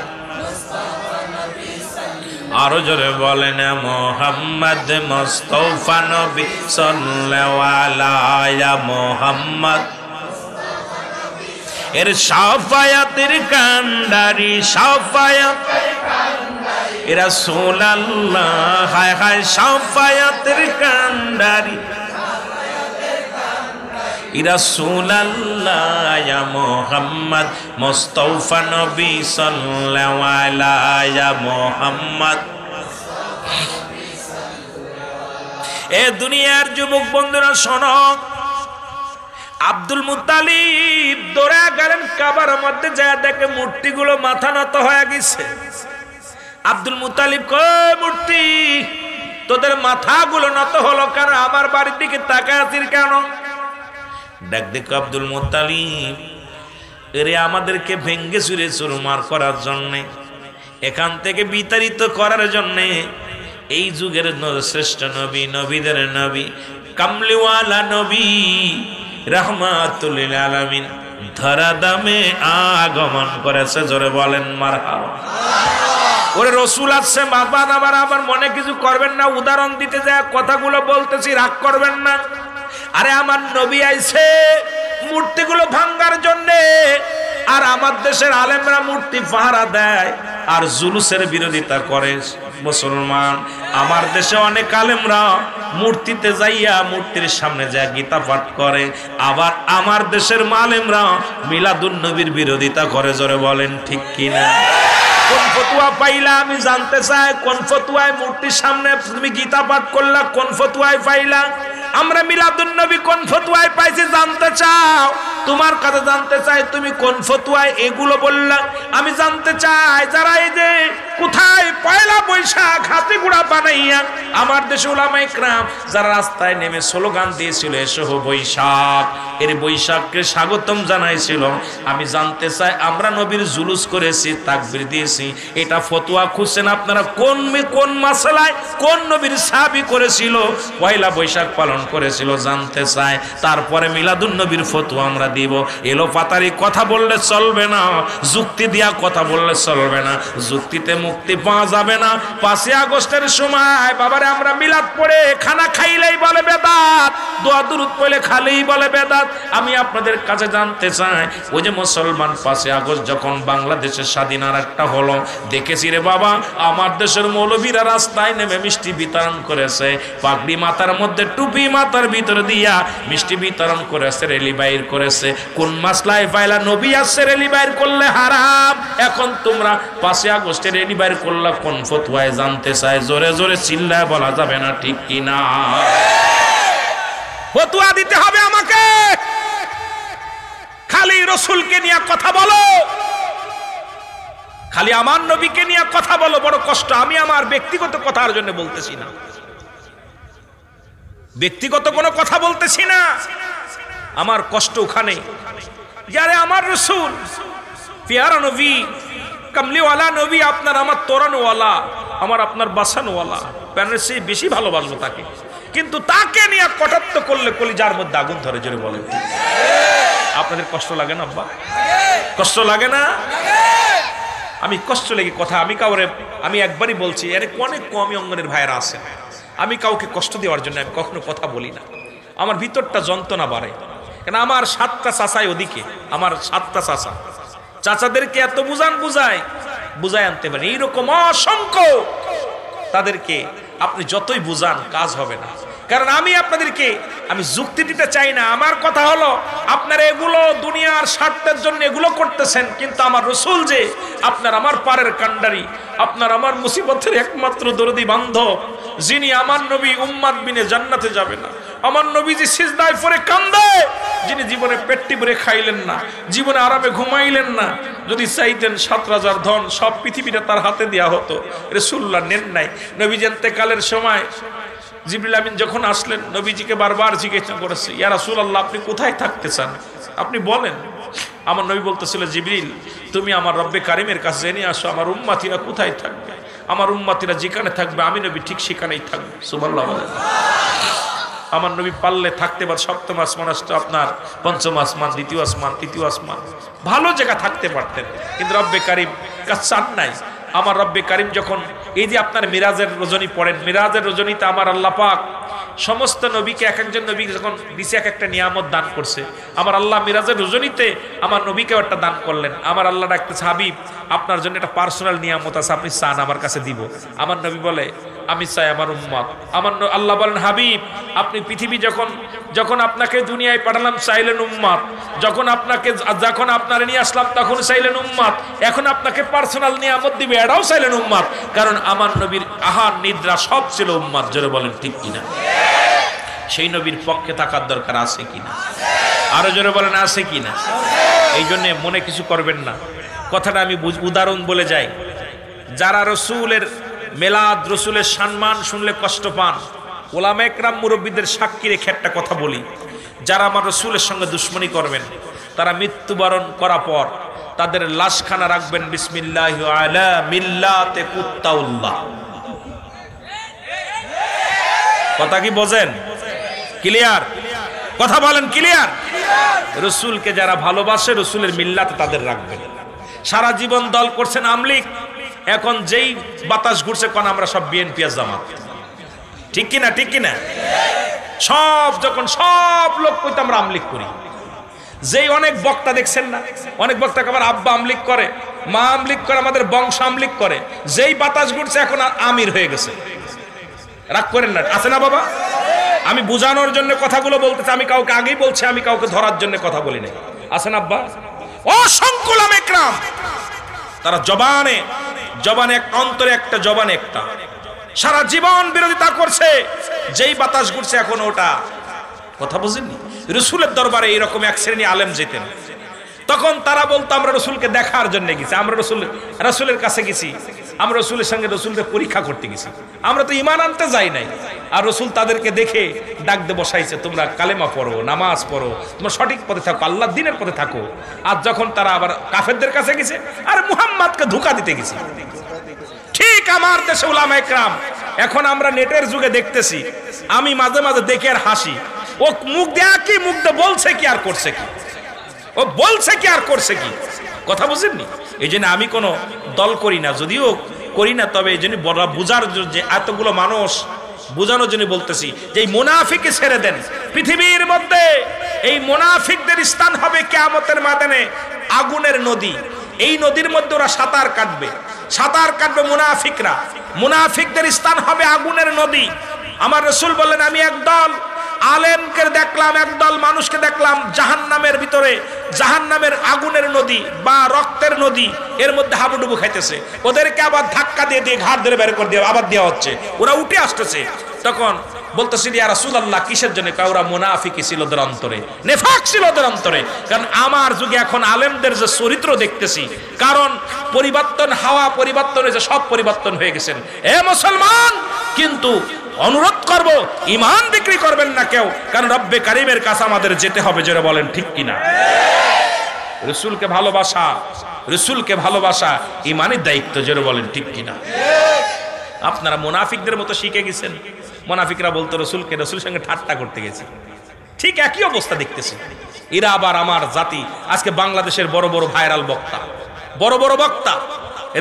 আরো জোরে বলেন, মুহাম্মদ মুস্তাফা নবী সাল্লাল্লাহু আলাইহি ইয়া মুহাম্মদ। এর শাফায়াতের কান্ডারি, শাফায়াতের কান্ডারি রাসূলুল্লাহ, হায় হায় শাফায়াতের কান্ডারি। রাসূলুল্লাহ ইয়া মুহাম্মদ মুস্তাফা নবী সাল্লাল্লাহু আলাইহি ইয়া মুহাম্মদ। এ দুনিয়ার যুবক বন্ধুরা শোনো, আব্দুল মুত্তালিব দৌড়ে গেলেন কাবার মধ্যে, যা দেখে মূর্তিগুলো মাথা নত হয়ে গেছে। আব্দুল মুত্তালিব কই মূর্তি, তোদের মাথাগুলো নত হলো কেন? আমার বাড়ির দিকে তাকায় আছিস কেন? দেখ দেখো আব্দুল মুত্তালিব, এরে আমাদেরকে ভেঙ্গে চুরে চুরমার করার জন্যে, এখান থেকে বিতাড়িত করার জন্যে এই যুগের শ্রেষ্ঠ নবী, নবীদের নবী, কামলিওয়ালা নবী রাহমাতুল লিল আলামিন ধরা দামে আগমন করেছে। জোরে বলেন মারহাবা। ওরে রসুল আসছে, বাবা আবার মনে কিছু করবেন না, উদাহরণ দিতে যায় কথাগুলো বলতেছি, রাগ করবেন না। আরে আমার নবী আইছে মূর্তিগুলো ভাঙ্গার জন্যে, আর আমার দেশের আলেমরা মূর্তি পাহারা দেয় আর জুলুসের বিরোধিতা করে। মুসলমান, আমার দেশে অনেক আলেমরা মূর্তিতে যাইয়া মূর্তির সামনে যায় গীতা পাঠ করে, আবার আমার দেশের আলেমরা মিলাদুন নবীর বিরোধিতা করে। জোরে বলেন ঠিক কিনা? কোন ফতুয়া পাইলা আমি জানতে চাই? কোন ফতুয়ায় মূর্তির সামনে তুমি গীতা পাঠ করলা? কোন ফতুয়ায় পাইলা? আমরা মিলাদুন নবী কোন ফতুয়ায় পাইছি জানতে চাও? তোমার কাছে জানতে চাই তুমি কোন ফতুয়ায় এগুলো বললা। আমি জানতে চাই যারা এই যে কোথায় পয়লা বৈশাখ হাতে গুড়া বানাইয়া আমার দেশে উলামায়ে কেরাম যারা রাস্তায় নেমে স্লোগান দিয়েছিল এসো বৈশাখ, এর বৈশাখকে স্বাগতম জানাইছিল, আমি জানতে চাই আমরা নবীর জুলুস করেছি, তাকবীর দিয়েছি, এটা ফতোয়া খুঁজছেন আপনারা? কোন মাসলায় কোন নবীর সাহাবী করেছিল, পয়লা বৈশাখ পালন করেছিল জানতে চাই। তারপরে মিলাদুন নবীর ফতোয়া আমরা দিব। এলো পাতারি কথা বললে চলবে না, যুক্তি দিয়া কথা বললে চলবে না, যুক্তিতে মুক্তি পাওয়া যাবে না। 5ই আগস্টের সময় বাবারে আমরা মিলাদ পড়ে খানা খাইলেই বলে বেদাত, দোয়া দুরূদ পড়লে খালেই বলে বেদাত। আমি আপনাদের কাছে জানতে চাই, ওই যে মুসলমান 5ই আগস্ট যখন বাংলাদেশের স্বাধীন আর একটা হলো, দেখেছি রে বাবা আমার দেশের মৌলবীরা রাস্তায় নেমে মিষ্টি বিতরণ করেছে, পাগড়ি মাথার মধ্যে টুপি মাথার ভিতরে দিয়া মিষ্টি বিতরণ করেছে, রেলি বাইর করেছে। কোন মাসলায় পাইলা নবী আসছে রেলি বাইর করলে হারাম, এখন তোমরা 5ই আগস্টে রেলি বাইর করলা কোন ফতোয়ায় জানতে চাই? জোরে জোরে চিল্লায় বলা যাবে না, ঠিক কিনা? ফতোয়া দিতে হবে আমাকে। খালি রসুলকে নিয়ে কথা বলো, খালি আমার নবীকে নিয়ে কথা বলো, বড় কষ্ট। আমি আমার ব্যক্তিগত কথার জন্য বলতেছি না, ব্যক্তিগত কোনো কথা বলতেছি না, আমার কষ্ট ওখানে। যারে আমার রসুল পিয়ারা নবী, কামলিওয়ালা নবী, আপনার আমার তোরানওয়ালা, আমার আপনার বাসানওয়ালা, প্যানের চেয়ে বেশি ভালোবাসবো তাকে, কিন্তু তাকে নিয়ে কটাক্ষ করলে কলিজার মধ্যে আগুন ধরে। জোরে বলেন আপনাদের কষ্ট লাগে না? আব্বা কষ্ট লাগে না? আমি কষ্ট লেগে কথা, আমি একবারই বলছি, এর অনেক কমই অঙ্গনের ভাইয়েরা আছে, আমি কাউকে কষ্ট দেওয়ার জন্য আমি কখনো কথা বলি না, আমার ভিতরটা যন্ত্রণা বাড়ে। কেন আমার 7টা চাচাই ওদিকে, আমার 7টা চাচা, চাচাদেরকে এত বুঝায় আনতে পারেন, এইরকম অসংখ্য, তাদেরকে আপনি যতই বুঝান কাজ হবে না। কারণ আমি আপনাদেরকে যুক্তি দিতে চাই না। আমার কথা হলো আপনারা এগুলো দুনিয়ার স্বার্থের জন্য এগুলো করতেছেন, কিন্তু আমার রসুল যে আপনার আমার পারের কান্ডারি, আপনার আমার মুসিবতের একমাত্র দরদি বান্ধব, যিনি আমার নবী উম্মাত বিনে জান্নাতে যাবে না, আমার নবীজি সিজদায় পড়ে কান্দে, যিনি জীবনে পেটটি ভরে খাইলেন না, জীবনে আরামে ঘুমাইলেন না, যদি চাইতেন 7 রাজার ধন সব পৃথিবীটা তার হাতে দেওয়া হতো, রাসূলুল্লাহ নেন নাই। নবীজি ইন্তেকালের সময় জিবরিল আমিন যখন আসলেন, নবীজিকে বারবার জিজ্ঞাসা করেছে, ইয়া রাসূলুল্লাহ আপনি কোথায় থাকতে চান, আপনি বলেন। আমার নবী বলতেছিল, জিবরিল তুমি আমার রব্বে কারিমের কাছে জেনে আসো আমার উম্মতিরা কোথায় থাকবে, আমার উম্মতিরা যেখানে থাকবে আমি নবী ঠিক সেখানেই থাকবে। সুবহানাল্লাহ বলেন। আমার নবী পারলে থাকতে পার 7ম আসমান আসতো, আপনার 5ম আসমান, 2য় আসমান, 3য় আসমান, ভালো জায়গা থাকতে পারতেন, কিন্তু রব্বে কারিম কাছে চান নাই। আমার রব্বে কারিম যখন এই যে আপনার মিরাজের রজনী পড়েন, মিরাজের রজনীতে আমার আল্লাহ পাক সমস্ত নবীকে এক একজন নবীকে যখন দিছে এক একটা নিয়ামত দান করছে, আমার আল্লাহ মিরাজের রজনীতে আমার নবীকেও একটা দান করলেন। আমার আল্লাহ ডাকতেছে, হাবিব আপনার জন্য একটা পার্সোনাল নিয়ামত আছে, আপনি চান আমার কাছে দিব। আমার নবী বলে, আমি চাই আমার উম্মত। আল্লাহ বলেন, হাবিব আপনি পৃথিবী যখন আপনাকে দুনিয়ায় পাঠালাম চাইলেন উম্মত, যখন আপনারে নিয়ে আসলাম তখন চাইলেন উম্মত, এখন আপনাকে পার্সোনাল নিয়ামত দিবে, এটাও চাইলেন উম্মত। কারণ আমার নবীর আহার নিদ্রা সব ছিল উম্মত। জোরে বলেন ঠিক কিনা? সেই নবীর পক্ষে থাকার দরকার আছে কিনা? আরো জোরে বলেন আছে কিনা? এই জন্য মনে কিছু করবেন না, কথাটা আমি উদাহরণ বলে যাই। যারা রসুলের মেলাদ, রসুলের সম্মান শুনলে কষ্ট পান, ওলামা একরাম মুরব্বীদের সাক্ষী রেখে একটা কথা বলি, যারা আমার রসুলের সঙ্গে দুশ্মনী করবেন তারা মৃত্যুবরণ করার পর তাদের লাশখানা রাখবেন বিসমিল্লাহি আলা মিল্লাতে কুত্তাউল্লাহ। কথা কি বোঝেন? ক্লিয়ার? কথা বলেন ক্লিয়ার? রসুলকে যারা ভালোবাসে রসুলের মিল্লাতে তাদের রাখবেন। সারা জীবন দল করছেন আমলিক, এখন যেই বাতাস ঘুরছে কোন আমরা সব বিএনপি আর জামাত। ঠিক কিনা? ঠিক কিনা? যখন সব লোক কইতে আমরা আমলিক করি। যেই অনেক বক্তা দেখছেন না, অনেক বক্তা আমার আব্বা আমলিক করে, মা আমলিক করে, আমাদের বংশ আমলিক করে। যেই বাতাস ঘুরছে এখন আমির হয়ে গেছে। রাগ করেন না, আছে না বাবা? আমি বুঝানোর জন্য কথাগুলো বলতেছি, আমি কাউকে আগেই বলছি, আমি কাউকে ধরার জন্য কথা বলি নাই। আছেন আব্বা? অসংখ্য ওলামা একরাম তারা জবানে একটা, অন্তরে একটা, জবানে একটা, সারা জীবন বিরোধিতা করছে। যেই বাতাস ঘুরছে এখন ওটা। কথা বুঝেননি? রসুলের দরবারে এইরকম এক শ্রেণী আলেম যেতেন, তখন তারা বলতো আমরা রসুলকে দেখার জন্য গেছি, আমরা রসুলের কাছে গেছি, আমরা রসুলের সঙ্গে রসুলকে পরীক্ষা করতে গেছি, আমরা তো ঈমান আনতে যাই নাই। আর রসুল তাদেরকে দেখে ডাক দিয়ে বসাইছে, তোমরা কালেমা পড়ো, নামাজ পড়ো, তোমরা সঠিক পথে থাকো, আল্লাহর দ্বীনের পথে থাকো। আর যখন তারা আবার কাফেরদের কাছে গেছে, আর মুহাম্মদকে ধোঁকা দিতে গেছে। ঠিক আমার দেশে উলামা একরাম, এখন আমরা নেটের যুগে দেখতেছি, আমি মাঝে মাঝে দেখে আর হাসি, ও মুখ দেয়া কি, মুখ দিয়ে বলছে কি আর করছে কি, ও বলছে কি আর করছে কি। কথা বুঝেননি? এই জন্য আমি কোনো দল করি না, যদিও করি না, তবে এই জন্য বড় বুঝার যে এতগুলো মানুষ বুঝানোর জন্য বলতেছি যে এই মুনাফিককে ছেড়ে দেন। পৃথিবীর মধ্যে এই মুনাফিকদের স্থান হবে কিয়ামতের ময়দানে আগুনের নদী। এই নদীর মধ্যে ওরা সাঁতার কাটবে মুনাফিকরা। মুনাফিকদের স্থান হবে আগুনের নদী। আমার রাসূল বললেন, আমি একদল আলেমকে দেখলাম, একদল মানুষকে দেখলাম জাহান্নামের ভিতরে, জাহান্নামের আগুনের নদী বা রক্তের নদী, এর মধ্যে হাবুডুবু খাইতেছে। ওদেরকে আবার ধাক্কা দিয়ে ঘাট ধরে বের করে দিয়ে আবার দেওয়া হচ্ছে, ওরা উঠে আসতেছে। তখন বলতেছি, ইয়া রাসূলুল্লাহ কিসের জন্য? ওরা মুনাফিকি ছিল ওদের অন্তরে, নেফাক ছিল ওদের অন্তরে। কারণ আমার যুগে এখন আলেমদের যে চরিত্র দেখতেছি, কারণ পরিবর্তন, হাওয়া পরিবর্তন হয়েছে, সব পরিবর্তন হয়ে গেছেন। এ মুসলমান, কিন্তু অনুরোধ করব, ঈমান বিক্রি করবেন না কেউ, কারণ রব্বে কারীমের কাছে আমাদের যেতে হবে। জোরে বলেন ঠিক কিনা? রসুলকে ভালোবাসা ঈমানের দায়িত্ব। জোরে বলেন ঠিক কিনা? আপনারা মুনাফিকদের মতো শিখে গেছেন। মুনাফিকরা বলতো রসুলের সঙ্গে ঠাট্টা করতে গেছে। ঠিক একই অবস্থা দেখতেছি। এরা আবার আমার জাতি, আজকে বাংলাদেশের বড় বড় বক্তা,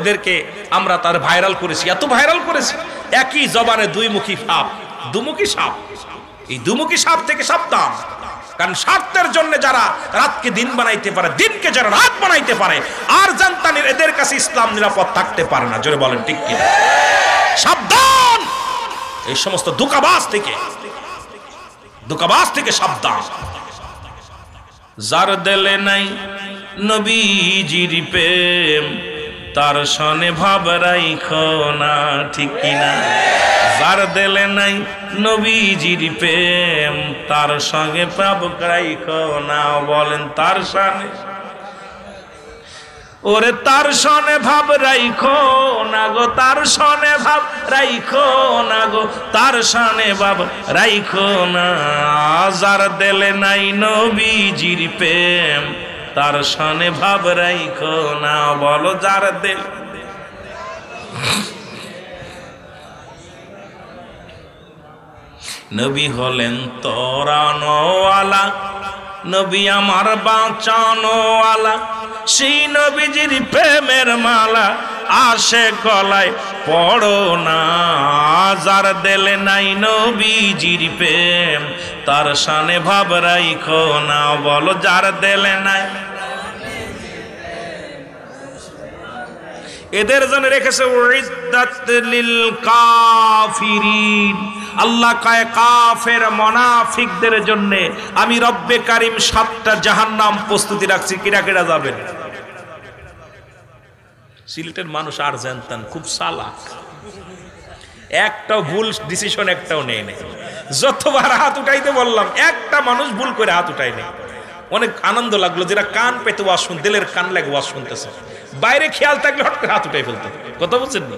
এদেরকে আমরা তার ভাইরাল করেছি, এত ভাইরাল করেছি। একই জবানে দুমুখী সাপ। এই দুমুখী সাপ থেকে সাবধান, কারণ স্বার্থের জন্য যারা রাতকে দিন বানাইতে পারে, দিনকে যারা রাত বানাইতে পারে, আর জানতানির এদের কাছে ইসলাম নিরাপদ থাকতে পারে না। জোরে বলেন ঠিক কিনা? সাবধান এই সমস্ত ধোঁকাবাজ থেকে সাবধান। যার দিলে নাই নবীজির প্রেম, তার সনে ভাব রাইখো না। ঠিক কিনা? যার দিলে নাই নবীজির প্রেম, তার সঙ্গে ভাব রাইখো না। বলেন তার সনে, ওরে তার সনে ভাব রাইখো না গো, তার সনে ভাব রাইখো না গো, তার সনে ভাব রাইখো না। যার দিলে নাই নবীজির প্রেম, তার সনে ভাব রাইখো না। বলো যার দিল। নবী হলেন তরানোওয়ালা, নবী আমার বাঁচানোওয়ালা, সেই নবীজির প্রেমের মালা আসে গলায় পড়ো না। যার দিলে নাই নবীজির প্রেম, তার শানে ভাব রাইখো না। বলো যার দিলে নাই। এদের জন্য রেখেছে উইদ্দাত লিল কাফিরিন। আল্লাহ কয় কাফের মুনাফিকদের জন্য আমি রব্বে কারীম 7টা জাহান্নাম প্রস্তুতি রাখছি। কিরা কিরা যাবেন? সিলেটের মানুষ আর জানতেন খুব চালাক, একটাও ভুল ডিসিশন একটাও নেই নাই। যতবার হাত উঠাইতে বললাম একটা মানুষ ভুল করে হাত উঠাই নেই। অনেক আনন্দ লাগলো, যেটা কান পেতে ওয়াজ শুন, দিলের কান লাগে ওয়াজ শুনতেছে, বাইরে খেয়াল থাকলে হঠাৎ করে হাত উঠাই ফেলতে। কথা বলছেন না?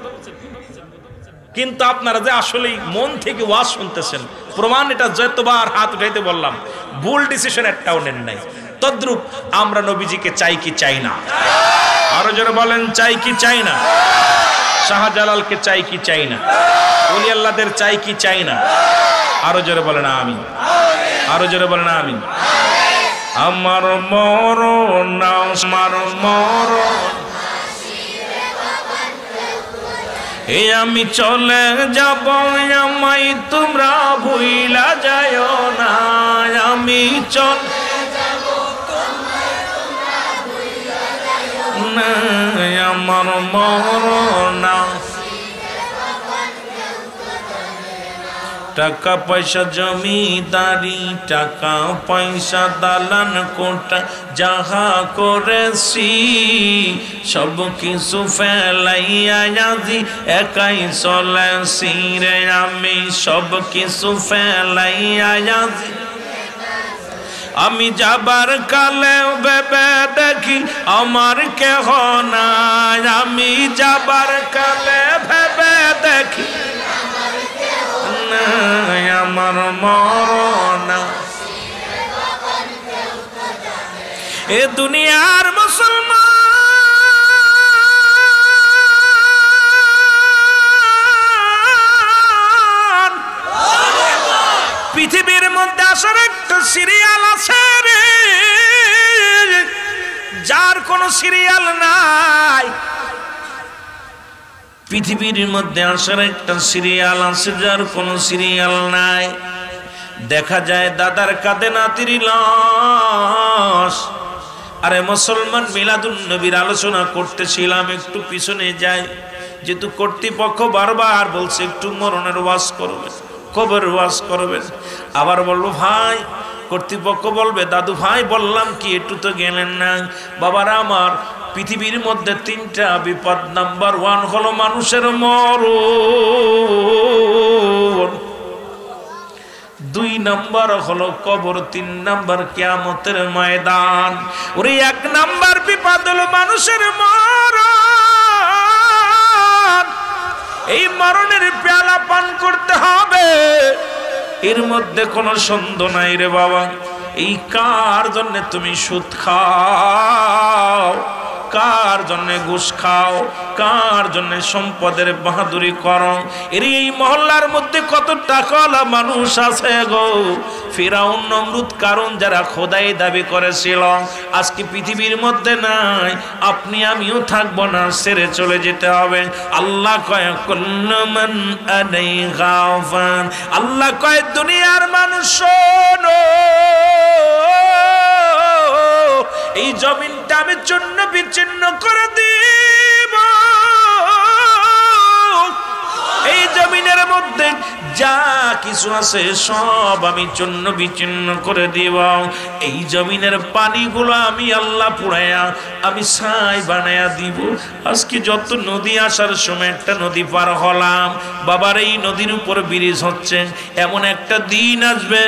কিন্তু আপনারা যে আসলেই মন থেকে ওয়াজ শুনতেছেন, প্রমাণ এটা। যতবার হাত উঠাইতে বললাম ভুল ডিসিশন একটাও নেন নাই। তদ্রূপ আমরা নবীজিকে চাই কি চাই না? আরো জোরে বলেন, চাই কি চাই না? শাহজালালকে চাই কি চাই না? ওলি আল্লাহদের চাই কি চাই না? আরো জোরে বলেন আমিন। আরো জোরে বলেন আমিন। আমার মরণ, আমার মরণ, এই আমি চলে যাব, আমায় তোমরা ভুইলা যাও না। আমি চলে যাব, আমার মরণ। টাকা পয়সা জমিদারি, টাকা পয়সা দালান কোটা, যাহা করেছি সব কিছু ফেলাইয়া আজি একাই চলেছি রে। আমি সব কিছু ফেলাইয়া আজি, আমি যাবার কালে ভেবে দেখি আমার কেহ নাই। আমি যাবার কালে ভেবে দেখি আমার মরণ। এ দুনিয়ার মুসলমান, পৃথিবীর মধ্যে আসার একটা সিরিয়াল আছে রে, যার কোনো সিরিয়াল নাই। পৃথিবীর মধ্যে আসার একটা সিরিয়াল আছে, যার কোনো সিরিয়াল নাই। দেখা যায় দাদার কাঁধে নাতির লাশ। আরে মুসলমান, মিলাদুন নবীর আলোচনা করতেছিলাম, একটু পিছনে যাই, যেহেতু কর্তৃপক্ষ বারবার বলছে একটু মরণের ওয়াজ করবেন, কবরের ওয়াজ করবেন। আবার বলবো ভাই, কর্তৃপক্ষ বলবে দাদু ভাই বললাম কি একটু তো গেলেন না। বাবারা আমার, পৃথিবীর মধ্যে 3টা বিপদ। নাম্বার 1 হলো মানুষের মরণ, 2 নাম্বার হলো কবর, 3 নাম্বার কিয়ামতের ময়দান। ওরে 1 নাম্বার বিপদ হলো মানুষের মরণ। এই মরণের পেয়ালা পান করতে হবে, এর মধ্যে কোনো সন্দেহ নাই রে বাবা। এই কার জন্য তুমি সুদ খাও, কার জন্য ঘুষ খাও, কার জন্য সম্পদের বাহাদুরি করো? এর এই মহল্লার মধ্যে কত টাকাওয়ালা মানুষ আছে গো। ফিরাউন, নমরুদ, কারণ যারা খোদাই দাবি করেছিল, আজকে পৃথিবীর মধ্যে নাই। আপনি আমিও থাকবো না, ছেড়ে চলে যেতে হবে। আল্লাহ কয় কুল্লু মান আলাইহা ফান। আল্লাহ কয় দুনিয়ার মানুষ শোনো, এই জমিনটা আমি চূর্ণ বিচ্ছিন্ন করে দিব। এই জমিনের মধ্যে যা কিছু আছে সব আমি চূর্ণ বিচ্ছিন্ন করে দিব। এই জমিনের পানিগুলো আমি আল্লাহ পুড়াইয়া আমি ছাই বানাইয়া দিব। আজকে যত নদী আসার সময় একটা নদী পার হলাম, বাবার এই নদীর উপর ব্রিজ হচ্ছে, এমন একটা দিন আসবে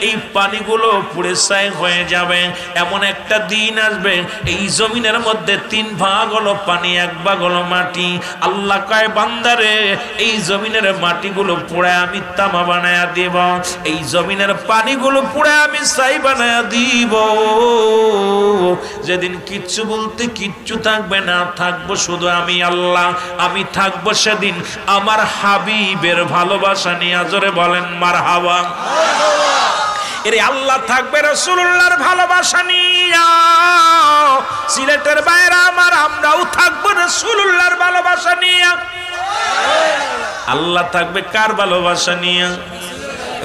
এই পানিগুলো পুড়ে ছাই হয়ে যাবে। এমন একটা দিন আসবে এই জমিনের মধ্যে 3 ভাগ হলো পানি, 1 ভাগ হলো মাটি। আল্লাহ কয় বান্দারে, এই জমিনের মাটিগুলো পুড়ে আমি তামা বানায়া দিব, এই জমিনের পানিগুলো পুড়ে আমি ছাই বানায়া দিব। যেদিন কিচ্ছু বলতে কিচ্ছু থাকবে না, থাকবো শুধু আমি আল্লাহ। আমি থাকবো সেদিন আমার হাবিবের ভালোবাসা নিয়ে। জোরে বলেন মারহাবা। এরে আল্লাহ থাকবে রাসূলুল্লাহর ভালোবাসা নিয়া। সিলেটের বাইরে আমার আমরাও থাকবো রাসূলুল্লাহর ভালোবাসা নিয়া। আল্লাহ থাকবে কার ভালোবাসা নিয়া?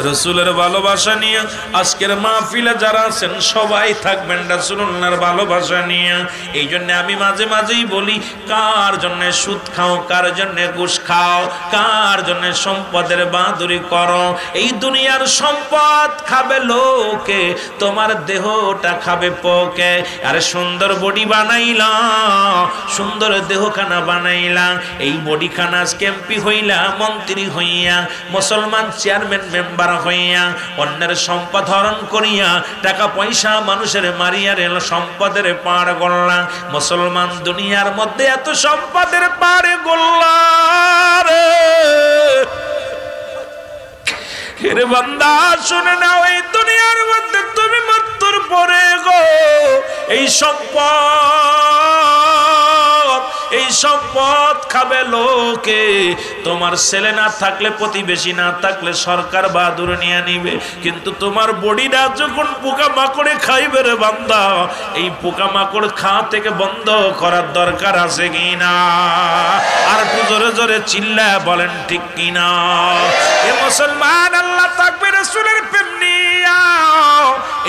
রাসূলের ভালোবাসা নিয়ে। আজকের মাহফিলে যারা আছেন সবাই থাকবেন রাসূলুল্লাহর ভালোবাসা নিয়ে। এই জন্য আমি মাঝে মাঝেই বলি, কার জন্য সুদ খাও, কার জন্য ঘুষ খাও, কার জন্য সম্পদের বাহাদুরি করো? এই দুনিয়ার সম্পদ খাবে লোকে, তোমার দেহটা খাবে পোকে। আরে সুন্দর বডি বানাইলা, সুন্দর দেহখানা বানাইলা, এই বডিখানা আজকে এমপি হইলা, মন্ত্রী হইয়া, মুসলমান চেয়ারম্যান মেম্বার হইয়া, অন্যের সম্পদ হরণ করিয়া, টাকা পয়সা মানুষের মারিয়া রেল সম্পদের পাড় গল্লা। মুসলমান দুনিয়ার মধ্যে এত সম্পদের পাড়ে গল্লা রে। হে বান্দা শুনে নাও, এই দুনিয়ার মধ্যে তুমি মৃত্যুর পরে গো এই সম্পদ খাবে লোকে। তোমার ছেলে না থাকলে, প্রতিবেশী না থাকলে সরকার বাহাদুর নিয়ে নিবে, কিন্তু তোমার বডিটা যখন পোকামাকড়ে খাইবে রে বান্দা, এই পোকামাকড় খাওয়া থেকে বন্ধ করার দরকার আছে কিনা? আর একটু জোরে জোরে চিল্লায় বলেন ঠিক কিনা? এ মুসলমান, আল্লাহ থাকবে রাসূলের প্রেম নিয়া।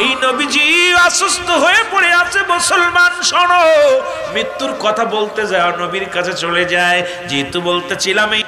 এই নবীজি অসুস্থ হয়ে পড়ে আছে, মুসলমান শোনো, মৃত্যুর কথা বলতে যায় নবীর কাছে চলে যায়। যেহেতু বলতেছিলাম এই